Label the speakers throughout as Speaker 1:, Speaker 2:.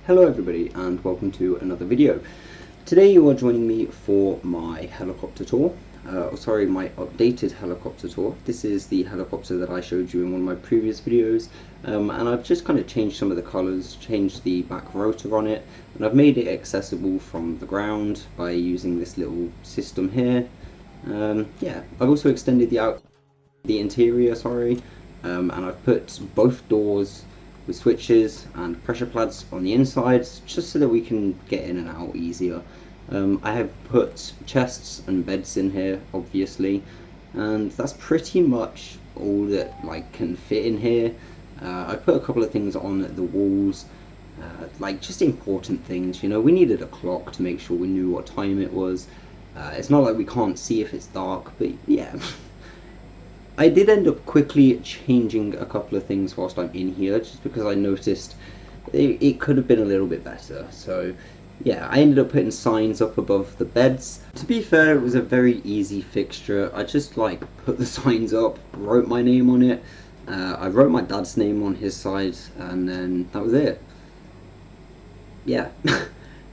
Speaker 1: Hello everybody and welcome to another video. Today you are joining me for my helicopter tour, my updated helicopter tour. This is the helicopter that I showed you in one of my previous videos, and I've just kind of changed some of the colours, changed the back rotor on it, and I've made it accessible from the ground by using this little system here. Yeah, I've also extended the interior, and I've put both doors with switches and pressure pads on the insides just so that we can get in and out easier. I have put chests and beds in here, obviously, and that's pretty much all that can fit in here. I put a couple of things on the walls, just important things. You know, we needed a clock to make sure we knew what time it was. It's not like we can't see if it's dark, but yeah. I did end up quickly changing a couple of things whilst I'm in here, just because I noticed it could have been a little bit better. So yeah, I ended up putting signs up above the beds. To be fair, it was a very easy fixture. I just put the signs up, wrote my name on it. I wrote my dad's name on his side, and then that was it. Yeah.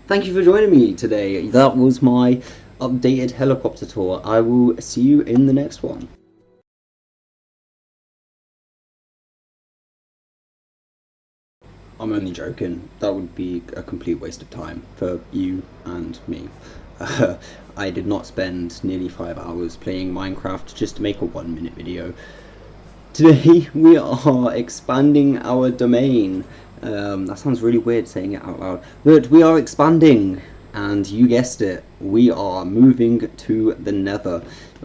Speaker 1: Thank you for joining me today. That was my updated helicopter tour. I will see you in the next one. I'm only joking. That would be a complete waste of time for you and me. I did not spend nearly 5 hours playing Minecraft just to make a 1-minute video. Today we are expanding our domain. That sounds really weird saying it out loud, but we are expanding, and you guessed it, we are moving to the Nether.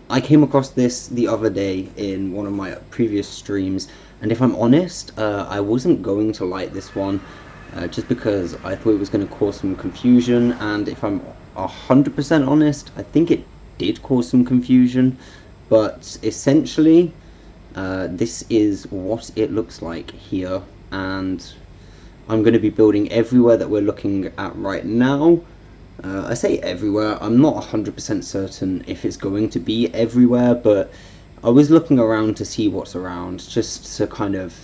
Speaker 1: I came across this the other day in one of my previous streams, and if I'm honest, I wasn't going to like this one, just because I thought it was going to cause some confusion, and if I'm 100% honest, I think it did cause some confusion, but essentially, this is what it looks like here, and I'm going to be building everywhere that we're looking at right now. I say everywhere, I'm not 100% certain if it's going to be everywhere, but I was looking around to see what's around, just to kind of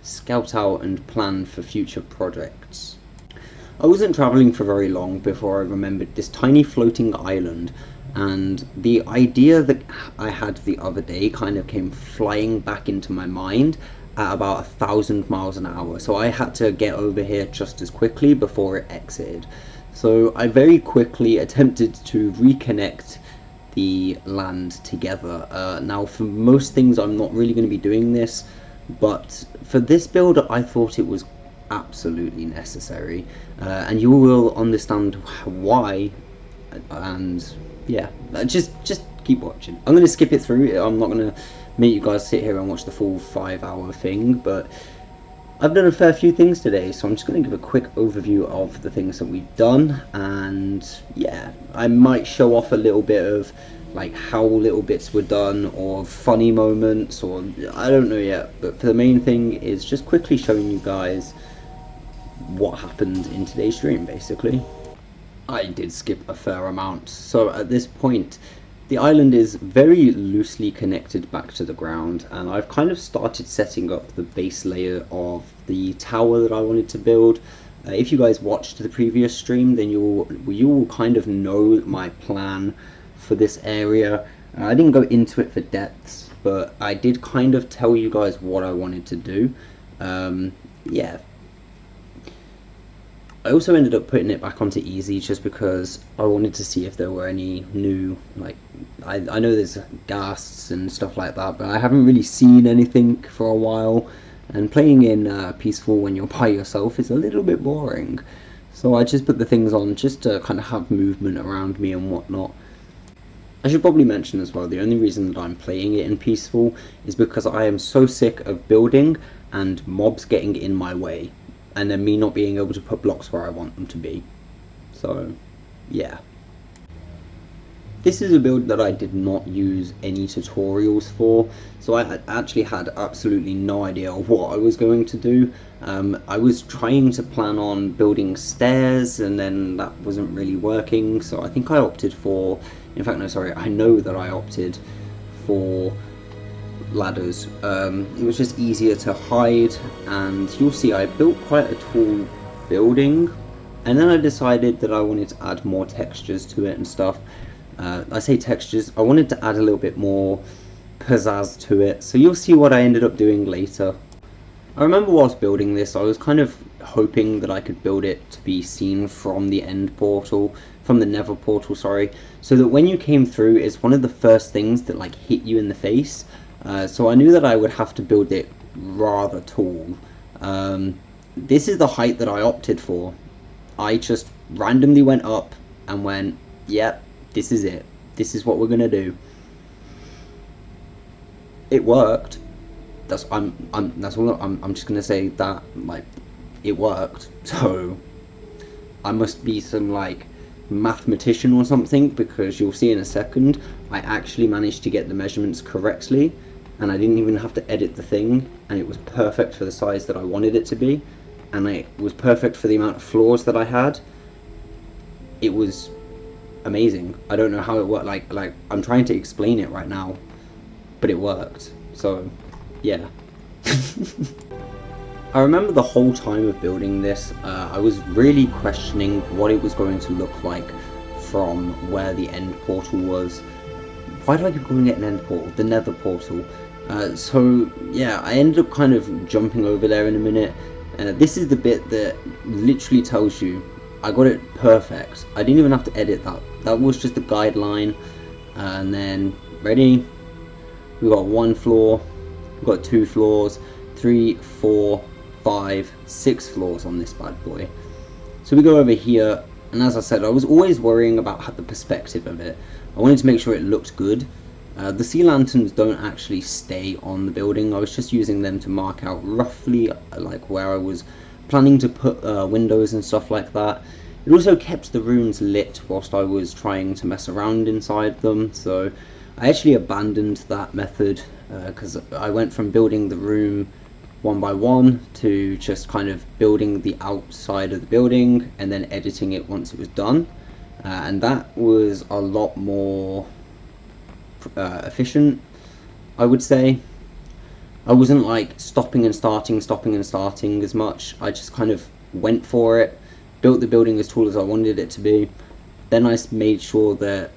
Speaker 1: scout out and plan for future projects. I wasn't travelling for very long before I remembered this tiny floating island, and the idea that I had the other day kind of came flying back into my mind at about 1,000 miles an hour, so I had to get over here just as quickly before it exited. So I very quickly attempted to reconnect the land together. Now for most things I'm not really going to be doing this, but for this build I thought it was absolutely necessary, and you will understand why. And yeah, just keep watching. I'm going to skip it through. I'm not going to make you guys sit here and watch the full 5-hour thing, but I've done a fair few things today, so I'm just going to give a quick overview of the things that we've done, and yeah, I might show off a little bit of how little bits were done, or funny moments, or I don't know yet, but the main thing is just quickly showing you guys what happened in today's stream, basically. I did skip a fair amount, so at this point the island is very loosely connected back to the ground, and I've kind of started setting up the base layer of the tower that I wanted to build. If you guys watched the previous stream, then you will kind of know my plan for this area. I didn't go into it for depths, but I did kind of tell you guys what I wanted to do. Yeah. I also ended up putting it back onto easy just because I wanted to see if there were any new, I know there's ghasts and stuff like that, but I haven't really seen anything for a while, and playing in peaceful when you're by yourself is a little bit boring. So I just put the things on just to kind of have movement around me and whatnot. I should probably mention as well, the only reason that I'm playing it in peaceful is because I am so sick of building and mobs getting in my way, and then me not being able to put blocks where I want them to be. So yeah, this is a build that I did not use any tutorials for, so I actually had absolutely no idea what I was going to do. I was trying to plan on building stairs, and then that wasn't really working, so I think I opted for, in fact no, sorry, I know that I opted for ladders. It was just easier to hide, and you'll see I built quite a tall building, And then I decided that I wanted to add more textures to it and stuff. I say textures, I wanted to add a little bit more pizzazz to it, so you'll see what I ended up doing later. I remember whilst building this, I was kind of hoping that I could build it to be seen from the end portal, from the nether portal, sorry, so that when you came through, it's one of the first things that like hit you in the face. So I knew that I would have to build it rather tall. This is the height that I opted for. I just randomly went up and went, yep, this is it. This is what we're gonna do. It worked. That's I'm just gonna say that, like, it worked. So I must be some like mathematician or something, because you'll see in a second I actually managed to get the measurements correctly, and I didn't even have to edit the thing, and it was perfect for the size that I wanted it to be, and it was perfect for the amount of floors that I had. It was amazing. I don't know how it worked. Like I'm trying to explain it right now, but it worked. So yeah. I remember the whole time of building this, I was really questioning what it was going to look like from where the end portal was. Why do I keep calling it an end portal? The nether portal. So yeah, I ended up kind of jumping over there in a minute. This is the bit that literally tells you I got it perfect. I didn't even have to edit that. That was just the guideline. And then, ready? We got one floor, we've got 2 floors, 3, 4, 5, 6 floors on this bad boy. So we go over here, and as I said, I was always worrying about the perspective of it. I wanted to make sure it looked good. The sea lanterns don't actually stay on the building. I was just using them to mark out roughly like where I was planning to put windows and stuff like that. It also kept the rooms lit whilst I was trying to mess around inside them, so I actually abandoned that method because I went from building the room one by one to just kind of building the outside of the building and then editing it once it was done, and that was a lot more efficient, I would say. I wasn't like stopping and starting as much. I just kind of went for it, built the building as tall as I wanted it to be. Then I made sure that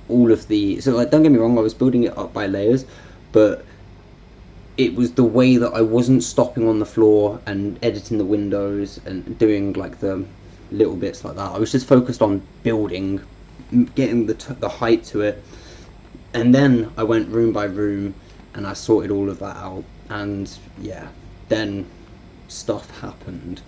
Speaker 1: all of the, so like, don't get me wrong, I was building it up by layers, but it was the way that I wasn't stopping on the floor and editing the windows and doing like the little bits like that. I was just focused on building, getting the height to it, and then I went room by room and I sorted all of that out, and yeah, then stuff happened.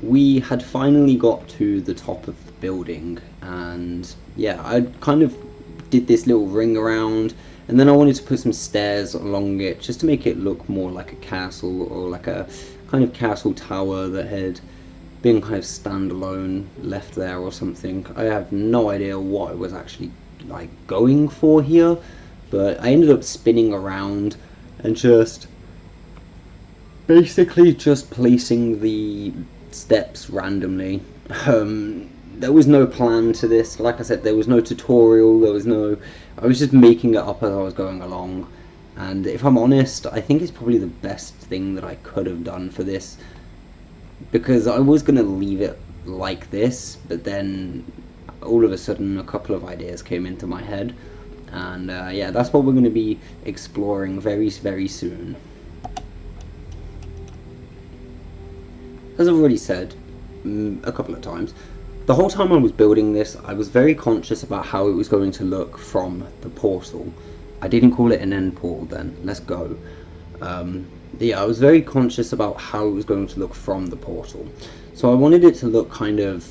Speaker 1: We had finally got to the top of the building, and yeah, I kind of did this little ring around, and then I wanted to put some stairs along it just to make it look more like a castle, or like a kind of castle tower that had been kind of standalone, left there or something. I have no idea what I was actually like going for here, but I ended up spinning around and just basically just placing the steps randomly. There was no plan to this. Like I said, there was no tutorial, I was just making it up as I was going along, and if I'm honest, I think it's probably the best thing that I could have done for this, because I was going to leave it like this, but then all of a sudden a couple of ideas came into my head, and yeah, that's what we're going to be exploring very, very soon. As I've already said a couple of times, the whole time I was building this, I was very conscious about how it was going to look from the portal. I didn't call it an end portal then, let's go. Yeah, I was very conscious about how it was going to look from the portal. So I wanted it to look kind of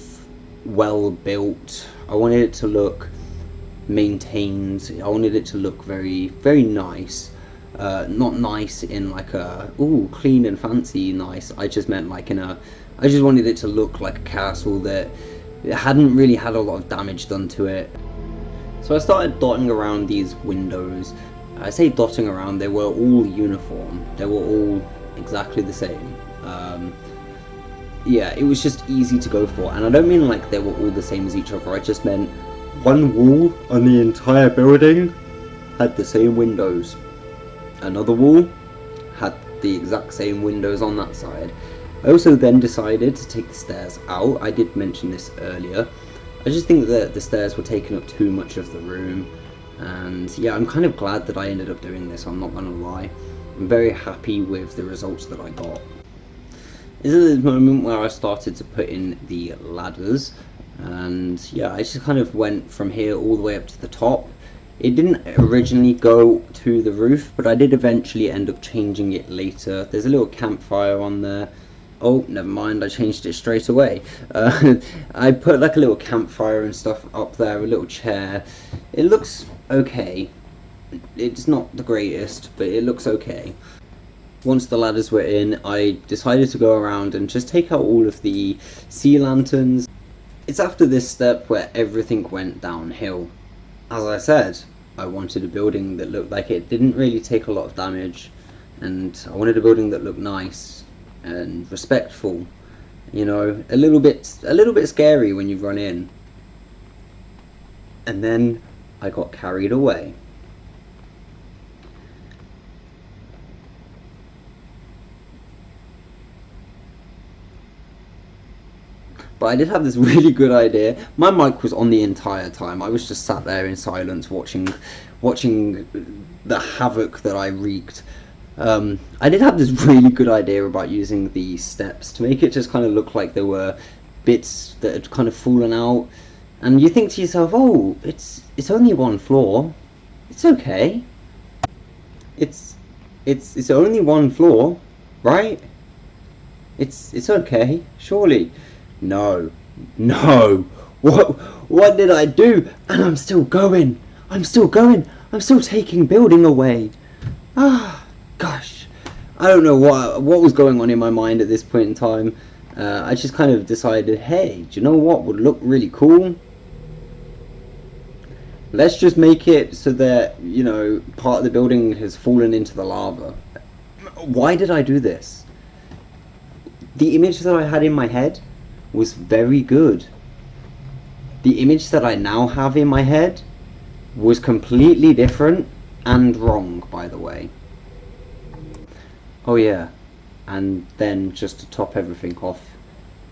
Speaker 1: well built, I wanted it to look maintained, I wanted it to look very, very nice. Not nice in like a, ooh, clean and fancy nice, I just meant like in a, I just wanted it to look like a castle that it hadn't really had a lot of damage done to it. So I started dotting around these windows. I say dotting around, they were all uniform, they were all exactly the same. Yeah, it was just easy to go for, and I don't mean like they were all the same as each other, I just meant one wall on the entire building had the same windows. Another wall had the exact same windows on that side. I also then decided to take the stairs out. I did mention this earlier. I just think that the stairs were taking up too much of the room, and yeah, I'm kind of glad that I ended up doing this, I'm not gonna lie. I'm very happy with the results that I got. This is the moment where I started to put in the ladders, and yeah, I just kind of went from here all the way up to the top. It didn't originally go to the roof, but I did eventually end up changing it later. There's a little campfire on there. Oh, never mind, I changed it straight away. I put like a little campfire and stuff up there, a little chair. It looks okay. It's not the greatest, but it looks okay. Once the ladders were in, I decided to go around and just take out all of the sea lanterns. It's after this step where everything went downhill. As I said, I wanted a building that looked like it didn't really take a lot of damage, and I wanted a building that looked nice and respectful, you know, a little bit scary when you run in. And then I got carried away. But I did have this really good idea. My mic was on the entire time. I was just sat there in silence watching the havoc that I wreaked. I did have this really good idea about using the steps to make it just kind of look like there were bits that had kind of fallen out. And you think to yourself, oh, it's only one floor. It's okay. It's only one floor, right? It's okay, surely. No. What did I do? And I'm still going. I'm still taking building away. Ah, gosh. I don't know what was going on in my mind at this point in time. I just kind of decided, hey, do you know what would look really cool? Let's just make it so that, you know, part of the building has fallen into the lava. Why did I do this? The image that I had in my head was very good. The image that I now have in my head was completely different and wrong, by the way. Oh yeah, and then just to top everything off,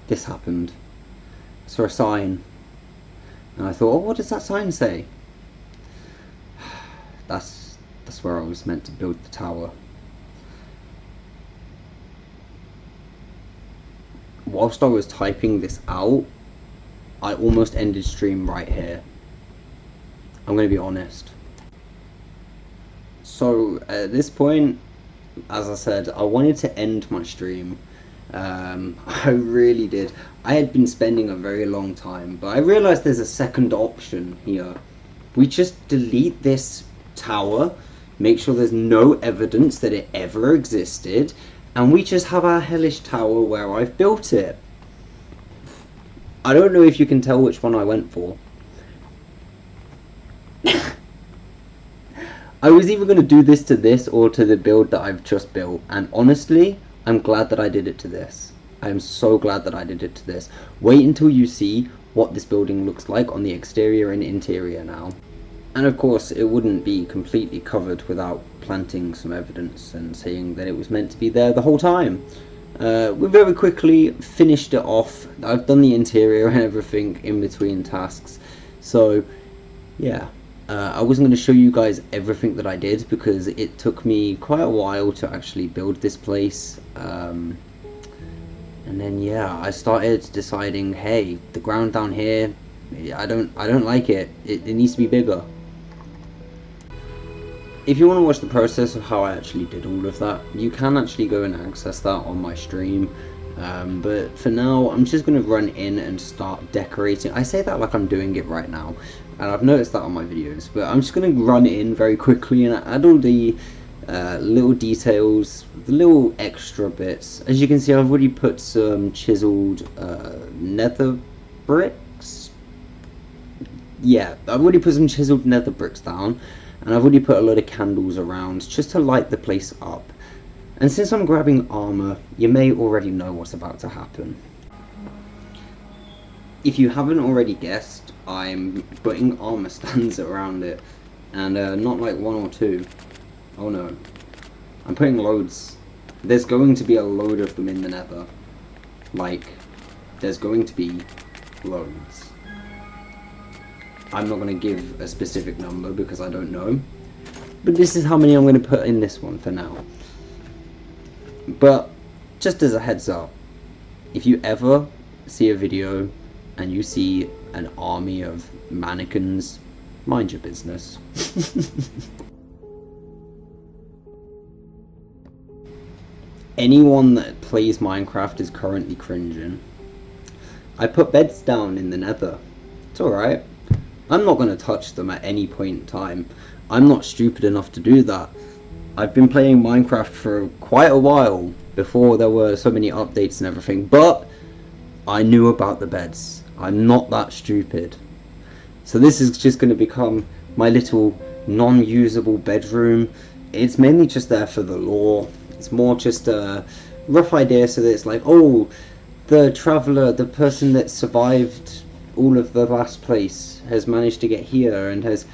Speaker 1: this happened. I saw a sign, and I thought, oh, what does that sign say? That's where I was meant to build the tower. Whilst I was typing this out, I almost ended stream right here. I'm going to be honest. So at this point, as I said, I wanted to end my stream. I really did. I had been spending a very long time, but I realized there's a second option here. We just delete this tower, make sure there's no evidence that it ever existed, and we just have our hellish tower where I've built it. I don't know if you can tell which one I went for. I was either going to do this to this or to the build that I've just built, and honestly, I'm glad that I did it to this. I am so glad that I did it to this. Wait until you see what this building looks like on the exterior and interior now. And of course, it wouldn't be completely covered without planting some evidence and saying that it was meant to be there the whole time. We very quickly finished it off. I've done the interior and everything in between tasks. So, yeah. I wasn't going to show you guys everything that I did because it took me quite a while to actually build this place. And then, yeah, I started deciding, hey, the ground down here, I don't like it. It needs to be bigger. If you want to watch the process of how I actually did all of that, you can actually go and access that on my stream. But for now, I'm just going to run in and start decorating. I say that like I'm doing it right now, and I've noticed that on my videos, but I'm just going to run in very quickly and add all the little details, the little extra bits. As you can see, I've already put some chiseled nether bricks. Yeah, I've already put some chiseled nether bricks down, and I've already put a lot of candles around just to light the place up. And since I'm grabbing armor, you may already know what's about to happen. If you haven't already guessed, I'm putting armor stands around it, and not like one or two. Oh no, I'm putting loads. There's going to be a load of them in the nether. Like, there's going to be loads. I'm not going to give a specific number because I don't know. But this is how many I'm going to put in this one for now. But, just as a heads up, if you ever see a video and you see an army of mannequins, mind your business. Anyone that plays Minecraft is currently cringing. I put beds down in the nether. It's alright. I'm not going to touch them at any point in time. I'm not stupid enough to do that. I've been playing Minecraft for quite a while before there were so many updates and everything, but I knew about the beds. I'm not that stupid. So this is just going to become my little non-usable bedroom. It's mainly just there for the lore. It's more just a rough idea so that it's like, oh, the traveller, the person that survived all of the last place has managed to get here and has...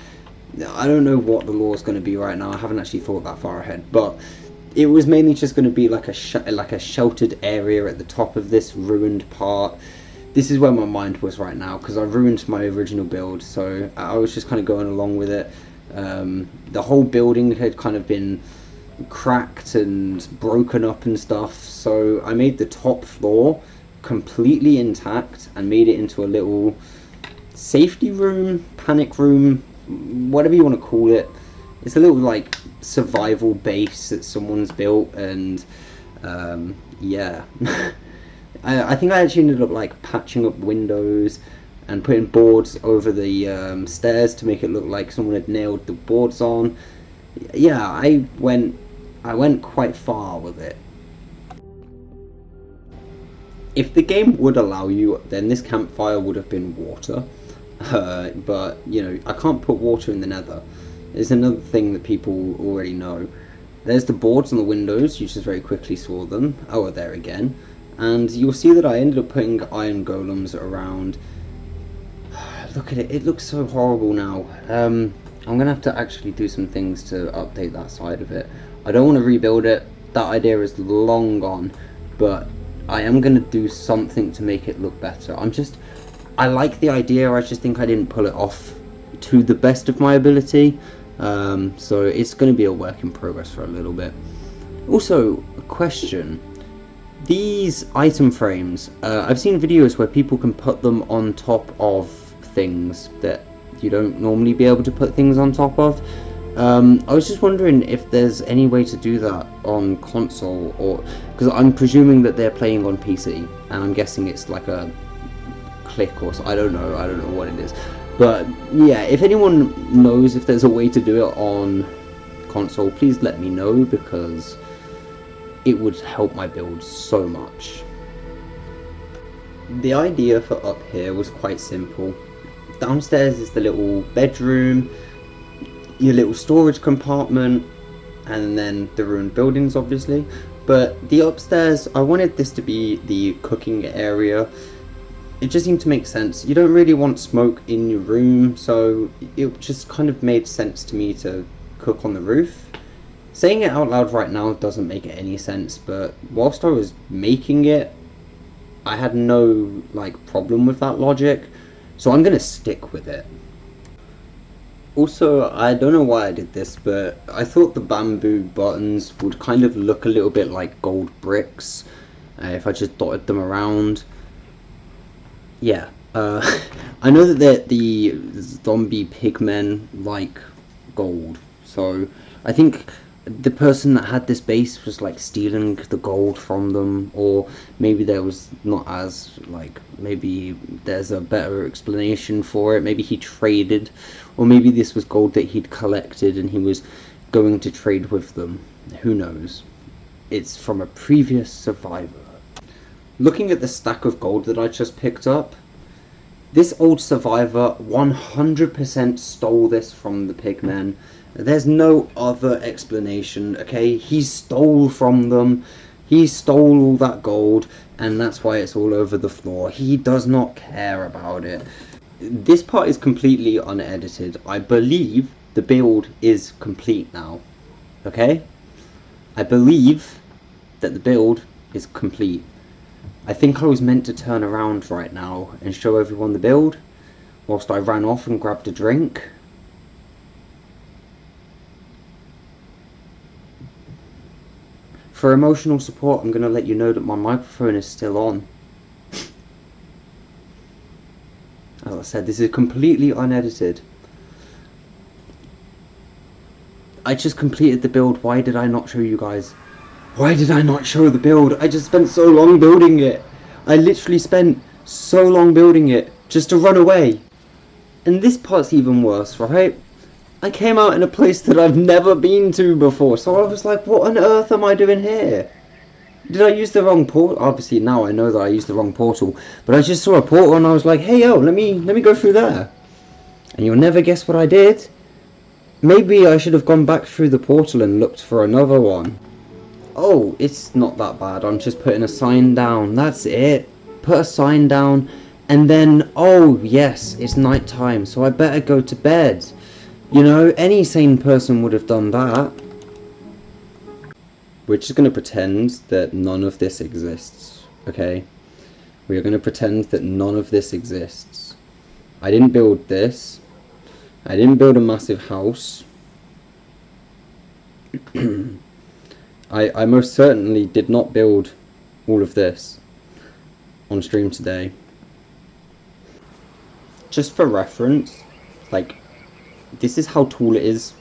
Speaker 1: I don't know what the lore is going to be right now. I haven't actually thought that far ahead, but it was mainly just going to be like a sheltered area at the top of this ruined part. This is where my mind was right now because I ruined my original build, so I was just kind of going along with it. The whole building had kind of been cracked and broken up and stuff, so I made the top floor completely intact and made it into a little safety room, panic room, whatever you want to call it. It's a little like survival base that someone's built, and yeah. I think I actually ended up like patching up windows and putting boards over the stairs to make it look like someone had nailed the boards on. Yeah, I went quite far with it. If the game would allow you, then this campfire would have been water. But, you know, I can't put water in the nether. It's another thing that people already know. There's the boards on the windows, you just very quickly saw them. Oh, there again. And you'll see that I ended up putting iron golems around. Look at it, it looks so horrible now. I'm going to have to actually do some things to update that side of it. I don't want to rebuild it, that idea is long gone, but I am going to do something to make it look better. I like the idea, I just think I didn't pull it off to the best of my ability. So it's going to be a work in progress for a little bit. Also, a question. These item frames, I've seen videos where people can put them on top of things that you don't normally be able to put things on top of. I was just wondering if there's any way to do that on console, or because I'm presuming that they're playing on PC, and I'm guessing it's like a click or so. I don't know what it is, but yeah, if anyone knows if there's a way to do it on console, please let me know, because it would help my build so much. The idea for up here was quite simple. Downstairs is the little bedroom, your little storage compartment, and then the ruined buildings obviously, but the upstairs, I wanted this to be the cooking area. It just seemed to make sense. You don't really want smoke in your room, so it just kind of made sense to me to cook on the roof. Saying it out loud right now doesn't make any sense, but whilst I was making it, I had no like problem with that logic, so I'm gonna stick with it. Also, I don't know why I did this, but I thought the bamboo buttons would kind of look a little bit like gold bricks if I just dotted them around. Yeah, I know that the zombie pigmen like gold, so I think the person that had this base was like stealing the gold from them, or maybe there was not as like, maybe there's a better explanation for it. Maybe he traded, or maybe this was gold that he'd collected and he was going to trade with them. Who knows? It's from a previous survivor. Looking at the stack of gold that I just picked up, this old survivor 100% stole this from the pigmen. There's no other explanation, okay? He stole from them. He stole all that gold, and that's why it's all over the floor. He does not care about it. This part is completely unedited. I believe the build is complete now, okay? I believe that the build is complete. I think I was meant to turn around right now and show everyone the build, whilst I ran off and grabbed a drink. For emotional support, I'm going to let you know that my microphone is still on. As I said, this is completely unedited. I just completed the build. Why did I not show you guys? Why did I not show the build? I just spent so long building it. I literally spent so long building it just to run away. And this part's even worse, right? I came out in a place that I've never been to before, so I was like, what on earth am I doing here? Did I use the wrong portal? Obviously now I know that I used the wrong portal, but I just saw a portal and I was like, hey yo, let me go through there. And you'll never guess what I did. Maybe I should have gone back through the portal and looked for another one. Oh, it's not that bad. I'm just putting a sign down. That's it. Put a sign down, and then, oh yes, it's night time, so I better go to bed. You know, any sane person would have done that. We're just going to pretend that none of this exists, okay? We are going to pretend that none of this exists. I didn't build this. I didn't build a massive house. I most certainly did not build all of this on stream today. Just for reference, like, this is how tall it is.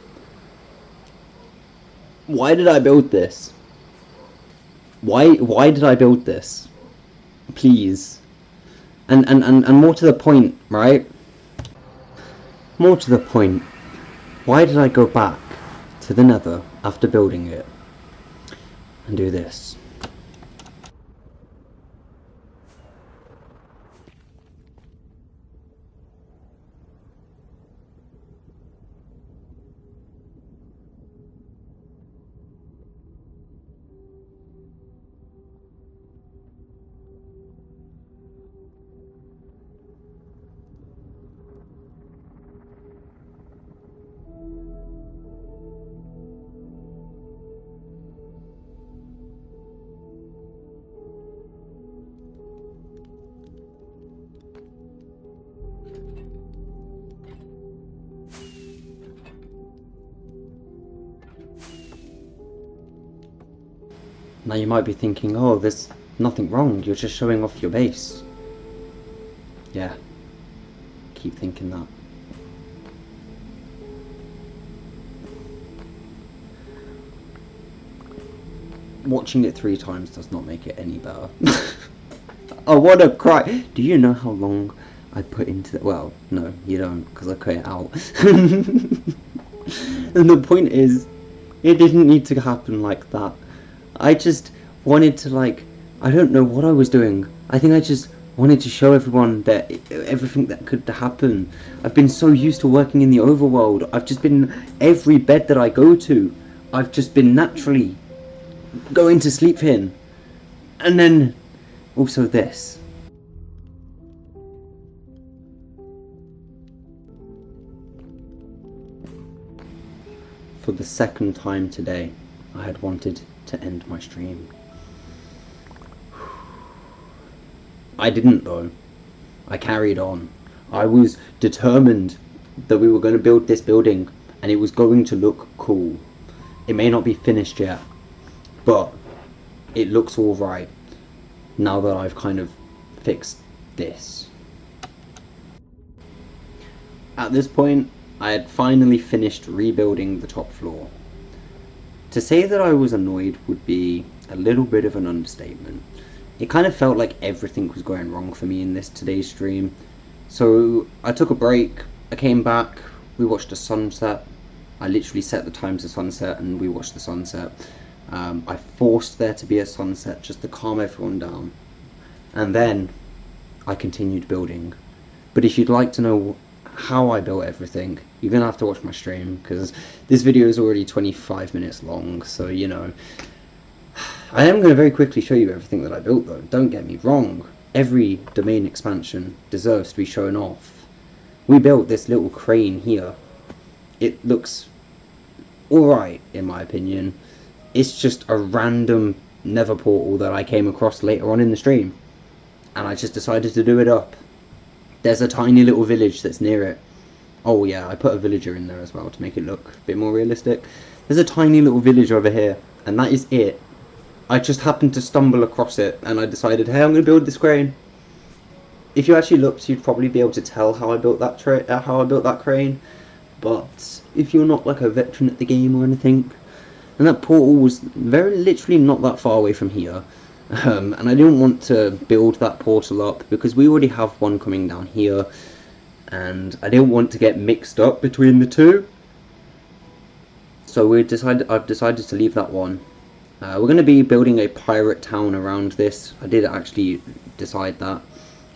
Speaker 1: Why did I build this? Why did I build this? Please. And more to the point, right? More to the point, why did I go back to the Nether after building it and do this? Now you might be thinking, oh, there's nothing wrong, you're just showing off your base. Yeah, keep thinking that. Watching it 3 times does not make it any better. I wanna cry! Do you know how long I put into that? Well, no, you don't, because I cut it out. And the point is, it didn't need to happen like that. I just wanted to, like, I don't know what I was doing. I think I just wanted to show everyone that everything that could happen. I've been so used to working in the overworld. I've just been, every bed that I go to, I've just been naturally going to sleep in. And then also this. For the second time today, I had wanted to end my stream. I didn't though. I carried on. I was determined that we were going to build this building and it was going to look cool. It may not be finished yet, but it looks alright now that I've kind of fixed this. At this point, I had finally finished rebuilding the top floor. To say that I was annoyed would be a little bit of an understatement. It kind of felt like everything was going wrong for me in this today's stream. So I took a break, I came back, we watched the sunset. I literally set the time to sunset and we watched the sunset. I forced there to be a sunset just to calm everyone down. And then I continued building. But if you'd like to know how I built everything, you're gonna have to watch my stream, because this video is already 25 minutes long, so you know. I am going to very quickly show you everything that I built though, don't get me wrong. Every domain expansion deserves to be shown off. We built this little crane here. It looks alright in my opinion. It's just a random nether portal that I came across later on in the stream. and I just decided to do it up. There's a tiny little village that's near it. Oh yeah, I put a villager in there as well to make it look a bit more realistic. There's a tiny little village over here, and that is it. I just happened to stumble across it, and I decided, hey, I'm going to build this crane. If you actually looked, you'd probably be able to tell how I built that crane. But if you're not like a veteran at the game or anything, and that portal was very literally not that far away from here. And I didn't want to build that portal up because we already have one coming down here, and I didn't want to get mixed up between the two. So I've decided to leave that one. We're going to be building a pirate town around this. I did actually decide that.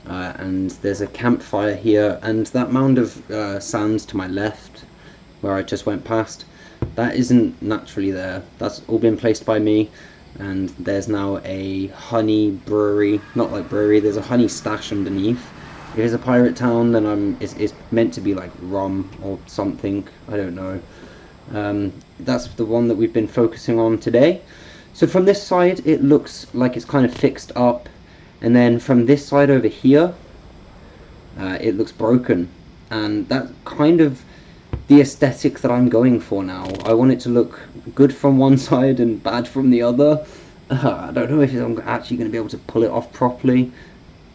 Speaker 1: And there's a campfire here, and that mound of sand to my left, where I just went past, that isn't naturally there. That's all been placed by me. And there's now a honey brewery, not like brewery, there's a honey stash underneath. If it's a pirate town, then it's meant to be like rum or something, I don't know. That's the one that we've been focusing on today. So from this side, it looks like it's kind of fixed up, and then from this side over here, it looks broken, and that's kind of the aesthetic that I'm going for now. I want it to look good from one side and bad from the other. I don't know if I'm actually going to be able to pull it off properly,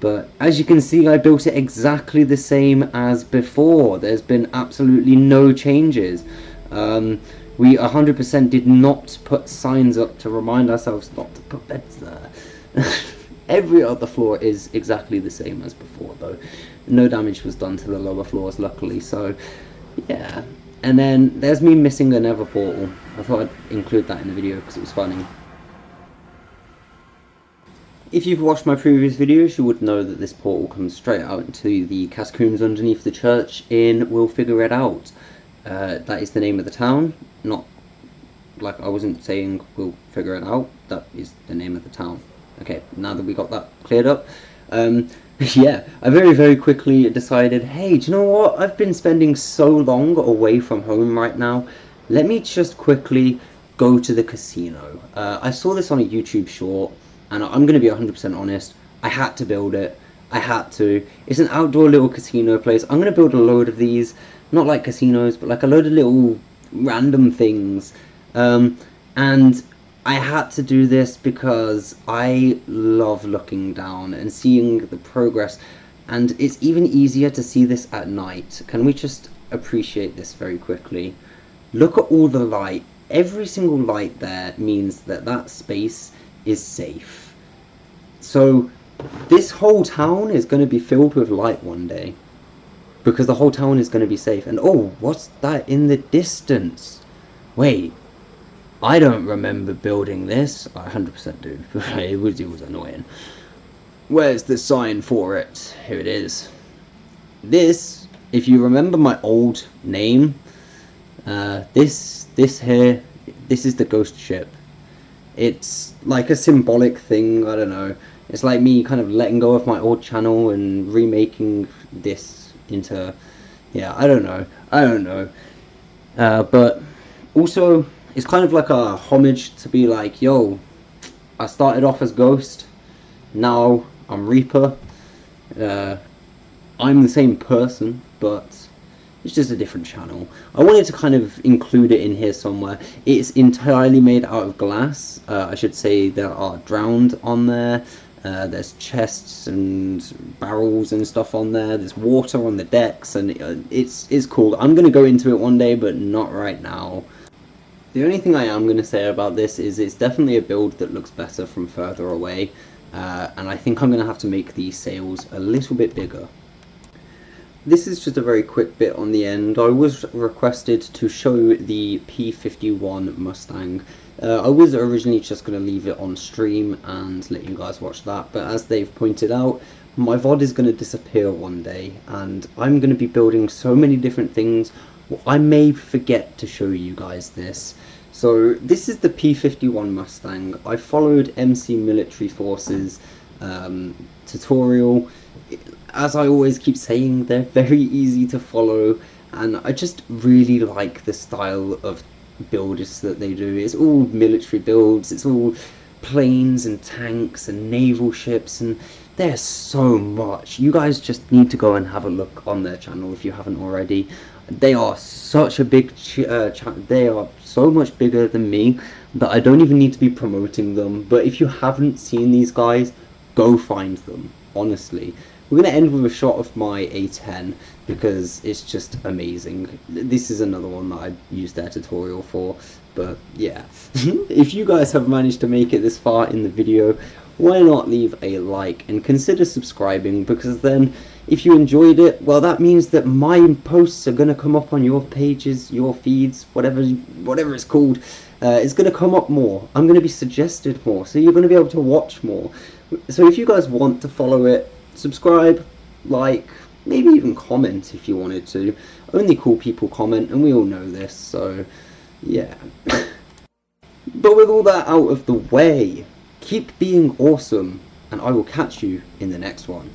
Speaker 1: but as you can see, I built it exactly the same as before. There's been absolutely no changes. We 100% did not put signs up to remind ourselves not to put beds there. Every other floor is exactly the same as before, though. No damage was done to the lower floors, luckily, so yeah. And then there's me missing a nether portal. I thought I'd include that in the video because it was funny. If you've watched my previous videos, you would know that this portal comes straight out into the catacombs underneath the church in We'll Figure It Out. That is the name of the town, not like I wasn't saying we'll figure it out, that is the name of the town. Okay, now that we got that cleared up, yeah, I very quickly decided, hey, do you know what, I've been spending so long away from home right now, let me just quickly go to the casino. I saw this on a YouTube short, and I'm going to be 100% honest, I had to build it. I had to. It's an outdoor little casino place. I'm going to build a load of these, not like casinos, but like a load of little random things. And I had to do this because I love looking down and seeing the progress, and it's even easier to see this at night. Can we just appreciate this very quickly? Look at all the light. Every single light there means that that space is safe. So this whole town is going to be filled with light one day, because the whole town is going to be safe. And oh, what's that in the distance? Wait, I don't remember building this. I 100% do. It was annoying. Where's the sign for it? Here it is. This, if you remember my old name, this here, this is the ghost ship. It's like a symbolic thing, I don't know. It's like me kind of letting go of my old channel and remaking this into, yeah, I don't know. But also, it's kind of like a homage to be like, yo, I started off as Ghost, now I'm Reaper. I'm the same person, but it's just a different channel. I wanted to kind of include it in here somewhere. It's entirely made out of glass. I should say there are drowned on there. There's chests and barrels and stuff on there. There's water on the decks, and it's cool. I'm going to go into it one day, but not right now. The only thing I am going to say about this is it's definitely a build that looks better from further away, and I think I'm going to have to make these sails a little bit bigger. This is just a very quick bit on the end. I was requested to show the P51 Mustang. I was originally just going to leave it on stream and let you guys watch that, but as they've pointed out, my VOD is going to disappear one day, and I'm going to be building so many different things, I may forget to show you guys this. So this is the P51 Mustang. I followed MC Military Forces tutorial. As I always keep saying, they're very easy to follow, and I just really like the style of builds that they do. It's all military builds, it's all planes and tanks and naval ships, and There's so much. You guys just need to go and have a look on their channel if you haven't already. They are such a big they are so much bigger than me that I don't even need to be promoting them. But if you haven't seen these guys, go find them. Honestly, we're gonna end with a shot of my A10 because it's just amazing. This is another one that I used their tutorial for. But yeah, if you guys have managed to make it this far in the video, why not leave a like and consider subscribing, because then if you enjoyed it, well, that means that my posts are going to come up on your pages, your feeds, whatever it's called. It's going to come up more. I'm going to be suggested more, so you're going to be able to watch more. So if you guys want to follow it, subscribe, like, maybe even comment if you wanted to. Only cool people comment, and we all know this, so yeah. But with all that out of the way, keep being awesome, and I will catch you in the next one.